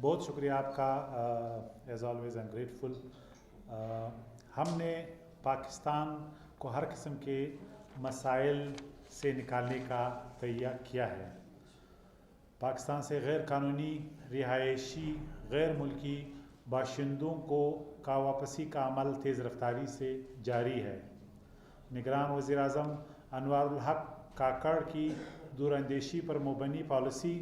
بہت شکریہ آپ کا. As always I am grateful. ہم نے پاکستان کو ہر قسم کے مسائل سے نکالنے کا تیار کیا ہے. پاکستان سے غیر قانونی رہائشی غیر ملکی باشندوں کا واپسی کا عمل تیز رفتاری سے جاری ہے. نگران وزیر اعظم انوار الحق کاکڑ کی دور اندیشی پر مبنی پالیسی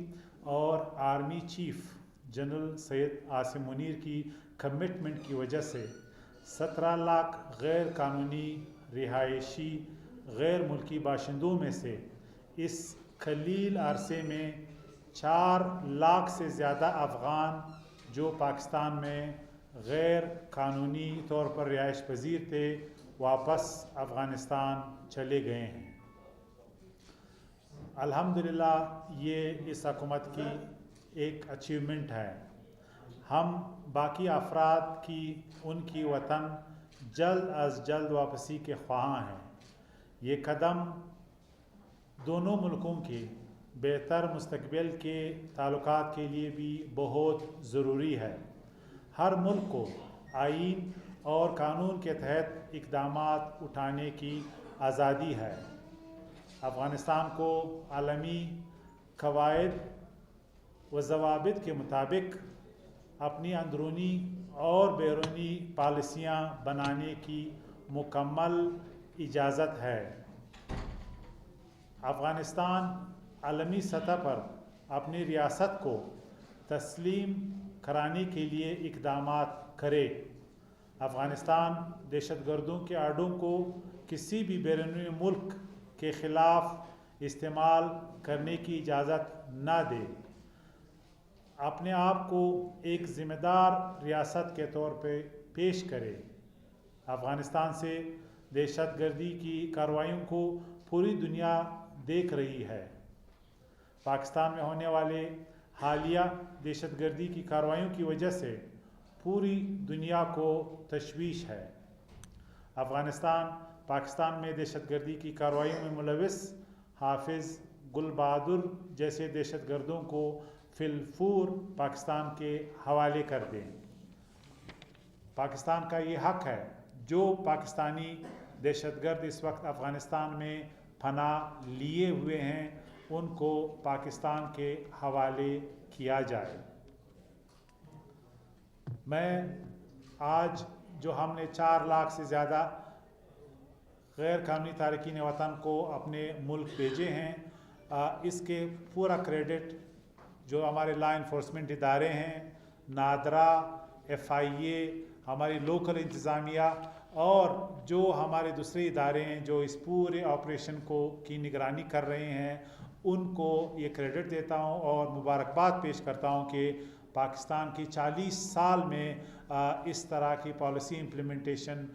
اور army chief general Syed Asim Munir کی کمٹمنٹ کی وجہ سے 17 لاکھ غیر قانونی رہائشی غیر ملکی باشندوں میں سے اس قلیل عرصے میں 4 لاکھ سے زیادہ افغان جو پاکستان میں غیر قانونی طور پر رہائش پذیر تھے واپس افغانستان چلے گئے ہیں. الحمدللہ یہ اس حکومت کی ایک اچیومنٹ ہے. ہم باقی افراد کی ان کی وطن جلد از جلد واپسی کے خواہاں ہیں. یہ قدم دونوں ملکوں کے بہتر مستقبل کے تعلقات کے لیے بھی بہت ضروری ہے. ہر ملک کو آئین اور قانون کے تحت اقدامات اٹھانے کی آزادی ہے. افغانستان کو عالمی قواعد و ضوابط کے مطابق اپنی اندرونی اور بیرونی پالیسیاں بنانے کی مکمل اجازت ہے. افغانستان عالمی سطح پر اپنی ریاست کو تسلیم کرانے کے لیے اقدامات کرے. افغانستان دہشت گردوں کے آڈوں کو کسی بھی بیرونی ملک کے خلاف استعمال کرنے کی اجازت نہ دے. اپنے آپ کو ایک ذمہ دار ریاست کے طور پہ پیش کرے. افغانستان سے دہشت گردی کی کارروائیوں کو پوری دنیا دیکھ رہی ہے. پاکستان میں ہونے والے حالیہ دہشت گردی کی کارروائیوں کی وجہ سے پوری دنیا کو تشویش ہے. پاکستان میں دہشت گردی کی کارروائیوں میں ملوث حافظ گل بہادر جیسے دہشت گردوں کو فی الفور پاکستان کے حوالے کر دیں. پاکستان کا یہ حق ہے جو پاکستانی دہشت گرد اس وقت افغانستان میں پناہ لیے ہوئے ہیں ان کو پاکستان کے حوالے کیا جائے. میں آج جو ہم نے 4 لاکھ سے زیادہ غیر قانونی تارکین وطن کو اپنے ملک بھیجے ہیں اس کے پورا کریڈٹ جو ہمارے لا انفورسمنٹ ادارے ہیں، نادرا، FIA، ہماری لوکل انتظامیہ اور جو ہمارے دوسرے ادارے ہیں جو اس پورے آپریشن کی نگرانی کر رہے ہیں ان کو یہ کریڈٹ دیتا ہوں اور مبارکباد پیش کرتا ہوں کہ پاکستان کی 40 سال میں اس طرح کی پالیسی امپلیمنٹیشن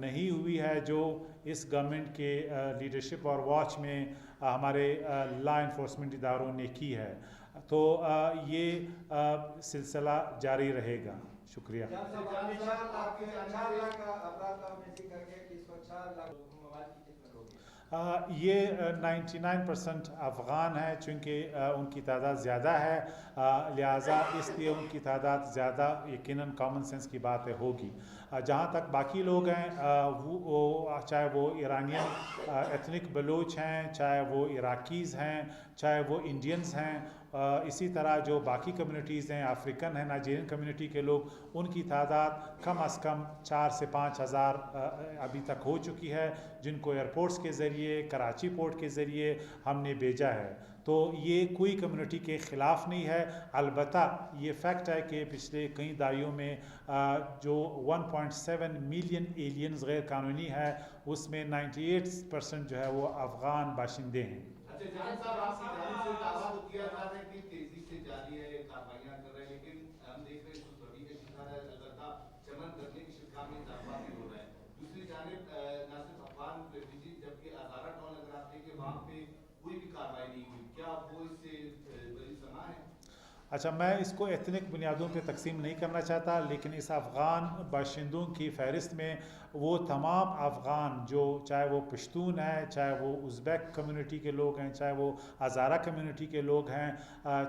نہیں ہوئی ہے جو اس گورنمنٹ کے لیڈرشپ اور واچ میں ہمارے لا انفورسمنٹ اداروں نے کی ہے. تو یہ سلسلہ جاری رہے گا. شکریہ. یہ 99% افغان ہیں چونکہ ان کی تعداد زیادہ ہے لہٰذا اس لیے ان کی تعداد زیادہ یقیناً کامن سینس کی بات ہوگی. جہاں تک باقی لوگ ہیں وہ چاہے وہ ایرانین ایتھنک بلوچ ہیں، چاہے وہ عراقیز ہیں، چاہے وہ انڈینز ہیں، اسی طرح جو باقی کمیونٹیز ہیں، افریقن ہیں، نائجیرین کمیونٹی کے لوگ، ان کی تعداد کم از کم 4 سے 5 ہزار ابھی تک ہو چکی ہے جن کو ایئرپورٹس کے ذریعے، کراچی پورٹ کے ذریعے ہم نے بھیجا ہے. تو یہ کوئی کمیونٹی کے خلاف نہیں ہے. البتہ یہ فیکٹ ہے کہ پچھلے کئی دہائیوں میں جو 1.7 ملین ایلینز غیر قانونی ہے اس میں 98% جو ہے وہ افغان باشندے ہیں. اچھا، میں اس کو ایتھنک بنیادوں پہ تقسیم نہیں کرنا چاہتا، لیکن اس افغان باشندوں کی فہرست میں وہ تمام افغان جو چاہے وہ پشتون ہیں، چاہے وہ ازبیک کمیونٹی کے لوگ ہیں، چاہے وہ ہزارہ کمیونٹی کے لوگ ہیں،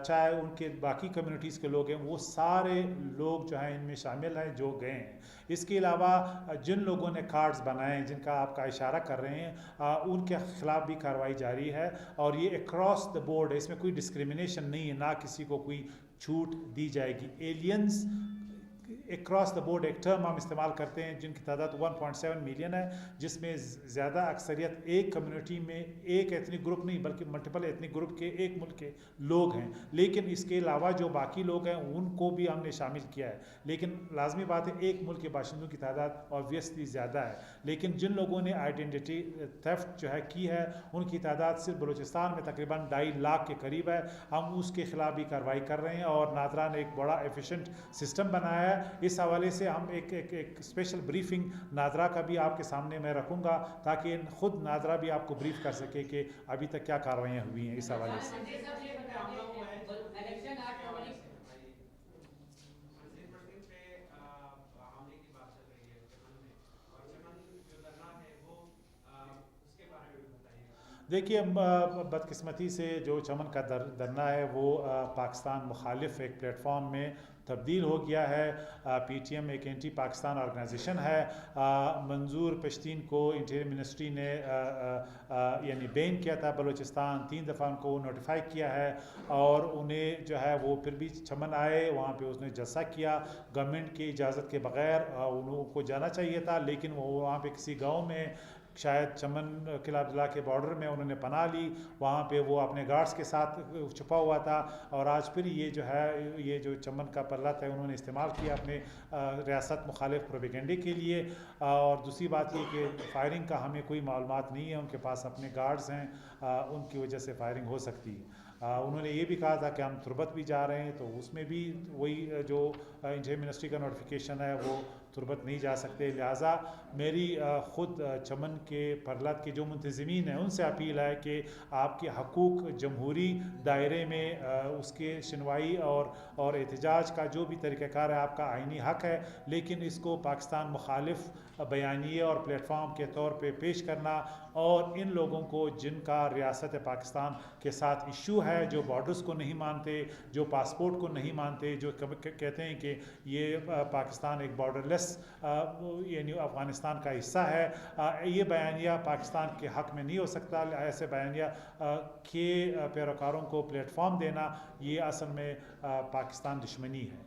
چاہے ان کے باقی کمیونٹیز کے لوگ ہیں، وہ سارے لوگ جو ہیں ان میں شامل ہیں جو گئے ہیں۔ اس کے علاوہ جن لوگوں نے کارڈز بنائے ہیں، جن کا آپ کا اشارہ کر رہے ہیں، ان کے خلاف بھی کارروائی جاری ہے، اور یہ اکراس دا بورڈ ہے، اس میں کوئی ڈسکریمنیشن نہیں ہے، نہ کسی کو کوئی چھوٹ دی جائے گی۔ ایلینز اکراس دا بورڈ ایک ٹرم ہم استعمال کرتے ہیں جن کی تعداد 1.7 ملین ہے، جس میں زیادہ اکثریت ایک کمیونٹی میں ایک ایتھنک گروپ نہیں بلکہ ملٹیپل ایتھنک گروپ کے ایک ملک کے لوگ ہیں۔ لیکن اس کے علاوہ جو باقی لوگ ہیں ان کو بھی ہم نے شامل کیا ہے، لیکن لازمی بات ہے ایک ملک کے باشندوں کی تعداد آبویسلی زیادہ ہے، لیکن جن لوگوں نے آئیڈینٹی تھیفٹ جو ہے کی ہے ان کی تعداد صرف بلوچستان میں تقریباً 2.5 لاکھ کے قریب ہے۔ ہم اس کے خلاف بھی کارروائی کر رہے ہیں، اور نادرا نے ایک بڑا ایفیشینٹ سسٹم بنایا ہے۔ اس حوالے سے ہم ایک اسپیشل بریفنگ نادرا کا بھی آپ کے سامنے میں رکھوں گا، تاکہ خود نادرا بھی آپ کو بریف کر سکے کہ ابھی تک کیا کارروائیاں ہوئی ہیں اس حوالے سے۔ دیکھیے، بدقسمتی سے جو چمن کا دھرنا ہے وہ پاکستان مخالف ایک پلیٹ فارم میں تبدیل ہو گیا ہے۔ پی ٹی ایم ایک اینٹی پاکستان آرگنائزیشن ہے۔ منظور پشتین کو انٹیریئر منسٹری نے یعنی بین کیا تھا بلوچستان، 3 دفعہ ان کو نوٹیفائی کیا ہے، اور انہیں جو ہے وہ پھر بھی چمن آئے، وہاں پہ اس نے جلسہ کیا گورنمنٹ کی اجازت کے بغیر۔ ان کو جانا چاہیے تھا، لیکن وہ وہاں پہ کسی گاؤں میں، شاید چمن قلعہ عبداللہ کے بارڈر میں انہوں نے پناہ لی، وہاں پہ وہ اپنے گارڈز کے ساتھ چھپا ہوا تھا، اور آج پھر یہ جو ہے یہ جو چمن کا پلت ہے انہوں نے استعمال کیا اپنے ریاست مخالف پروپیگنڈے کے لیے۔ اور دوسری بات یہ کہ فائرنگ کا ہمیں کوئی معلومات نہیں ہے، ان کے پاس اپنے گارڈز ہیں، ان کی وجہ سے فائرنگ ہو سکتی ہے۔ انہوں نے یہ بھی کہا تھا کہ ہم تربت بھی جا رہے ہیں، تو اس میں بھی وہی جو انٹیریئر منسٹری کا نوٹیفیکیشن ہے وہ تربت نہیں جا سکتے۔ لہٰذا میری خود چمن کے پرلت کے جو منتظمین ہیں ان سے اپیل ہے کہ آپ کے حقوق جمہوری دائرے میں اس کے شنوائی اور احتجاج کا جو بھی طریقہ کار ہے آپ کا آئینی حق ہے، لیکن اس کو پاکستان مخالف بیانیے اور پلیٹ فارم کے طور پہ پیش کرنا، اور ان لوگوں کو جن کا ریاست پاکستان کے ساتھ ایشو ہے، جو بارڈرز کو نہیں مانتے، جو پاسپورٹ کو نہیں مانتے، جو کہتے ہیں کہ یہ پاکستان ایک بارڈر لیس یعنی افغانستان کا حصہ ہے، یہ بیانیہ پاکستان کے حق میں نہیں ہو سکتا۔ ایسے بیانیہ کے پیروکاروں کو پلیٹ فارم دینا یہ اصل میں پاکستان دشمنی ہے۔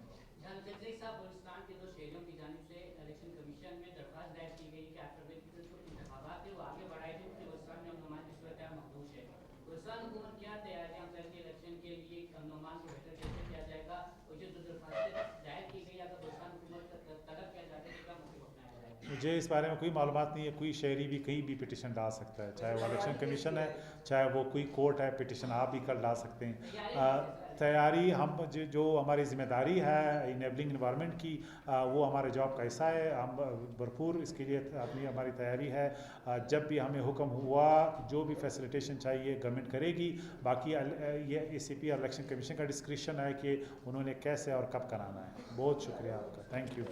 مجھے اس بارے میں کوئی معلومات نہیں ہے، کوئی شہری بھی کہیں بھی پٹیشن ڈال سکتا ہے، چاہے وہ الیکشن کمیشن ہے، چاہے وہ کوئی کورٹ ہے، پٹیشن آپ بھی کل ڈال سکتے ہیں۔ تیاری ہم جو ہماری ذمہ داری ہے انیبلنگ انوائرمنٹ کی، وہ ہمارے جاب کا حصہ ہے، ہم بھرپور اس کے لیے ہماری تیاری ہے۔ جب بھی ہمیں حکم ہوا جو بھی فیسلیٹیشن چاہیے گورنمنٹ کرے گی، باقی یہ اے سی پی الیکشن کمیشن کا ڈسکریشن ہے کہ انہوں نے کیسے اور کب کرانا ہے۔ بہت شکریہ آپ کا، تھینک یو۔